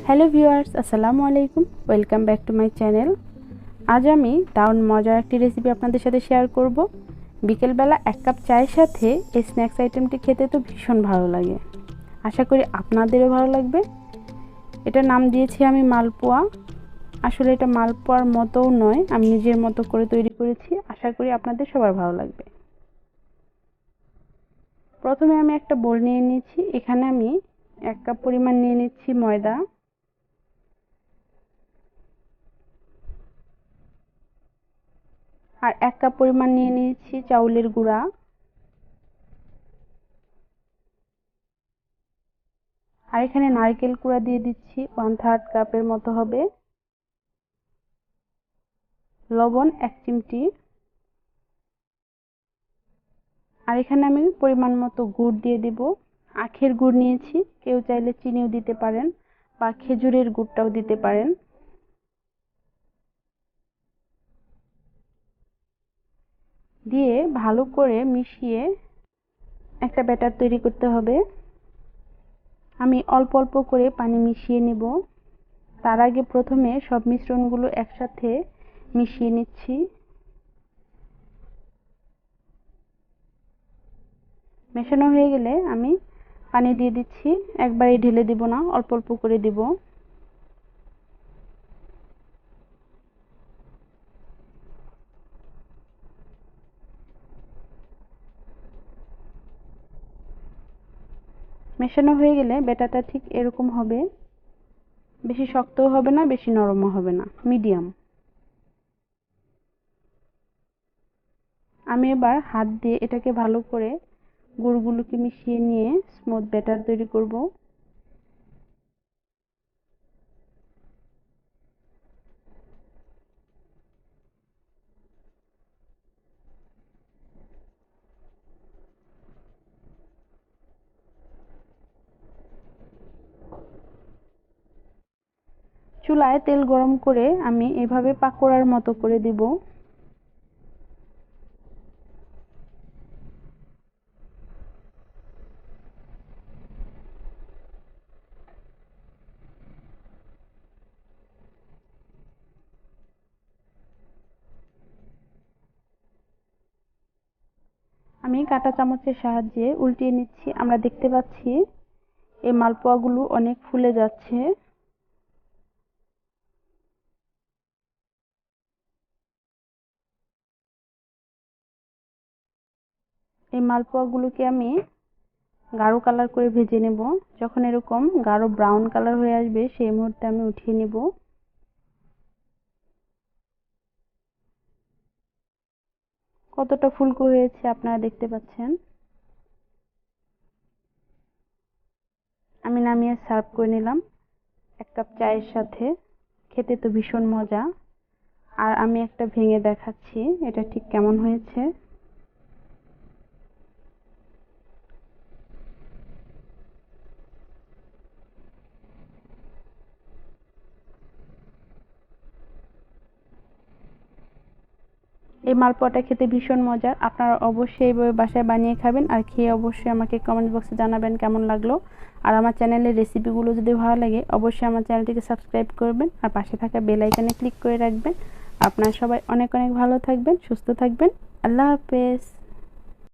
Hello viewers, আসসালামু আলাইকুম। Welcome back to my channel. আজ আমি দারুণ মজার একটি রেসিপি আপনাদের সাথে শেয়ার করব। বিকেলবেলা 1 কাপ চায়ের সাথে এই স্ন্যাক্স আইটেমটি খেতে তো ভীষণ ভালো লাগে। আশা করি আপনাদেরও ভালো লাগবে। এটার নাম দিয়েছি আমি মালপোয়া। আসলে এটা মালপোয়ার মতোও নয়, আমি নিজের মতো করে তৈরি করেছি। আশা করি আপনাদের সবার ভালো লাগবে। প্রথমে আমি একটা বোল নিয়ে নিয়েছি। এখানে আমি 1 কাপ পরিমাণ নিয়ে নিচ্ছি ময়দা, আর 1 কাপ পরিমাণ নিয়ে নিয়েছি চাউলের গুঁড়া, আর এখানে নারকেল কুড়া দিয়ে দিচ্ছি 1/3 কাপের মতো হবে, লবণ 1 চিমটি, আর এখানে আমি পরিমাণ মতো গুড় দিয়ে দিব। আখের গুড় নিয়েছি, কেউ চাইলে চিনিও দিতে পারেন বা খেজুরের গুড়টাও দিতে পারেন। দিয়ে ভালো করে মিশিয়ে একটা ব্যাটার তৈরি করতে হবে। আমি অল্প অল্প করে পানি মিশিয়ে নেব। তার আগে প্রথমে সব মিশ্রণগুলো একসাথে মিশিয়ে নিচ্ছি। মেশানো হয়ে গেলে আমি পানি দিয়ে দিচ্ছি। একবারে ঢেলে দিব না, অল্প অল্প করে দিব। মেশানো হয়ে গেলে ব্যাটারটা ঠিক এরকম হবে। বেশি শক্তও হবে না, বেশি নরমও হবে না, মিডিয়াম। আমি এবার হাত দিয়ে এটাকে ভালো করে গুড়গুলোকে মিশিয়ে নিয়ে স্মুথ ব্যাটার তৈরি করব। চুলায় তেল গরম করে আমি এভাবে পাকোড়ার মতো করে দিব। আমি কাঁটা চামচের সাহায্যে উল্টিয়ে নিচ্ছি। আমরা দেখতে পাচ্ছি এই মালপোয়াগুলো অনেক ফুলে যাচ্ছে। এই মালপোয়াগুলোকে আমি গাঢ় কালার করে ভেজে নেব। যখন এরকম গাঢ় ব্রাউন কালার হয়ে আসবে সেই মুহূর্তে আমি উঠিয়ে নেব। কতটা ফুলকো হয়েছে আপনারা দেখতে পাচ্ছেন। আমি নামিয়ে সার্ভ করে নিলাম 1 কাপ চায়ের সাথে। খেতে তো ভীষণ মজা। আর আমি একটা ভেঙে দেখাচ্ছি এটা ঠিক কেমন হয়েছে। এই মালপোয়াটা খেতে ভীষণ মজার। আপনারা অবশ্যই এইভাবে বাসায় বানিয়ে খাবেন আর খেয়ে অবশ্যই আমাকে কমেন্ট বক্সে জানাবেন কেমন লাগলো। আর আমার চ্যানেলের রেসিপিগুলো যদি ভালো লাগে অবশ্যই আমার চ্যানেলটিকে সাবস্ক্রাইব করবেন আর পাশে থাকা বেল আইকনে ক্লিক করে রাখবেন। আপনারা সবাই অনেক অনেক ভালো থাকবেন, সুস্থ থাকবেন। আল্লাহ হাফেজ।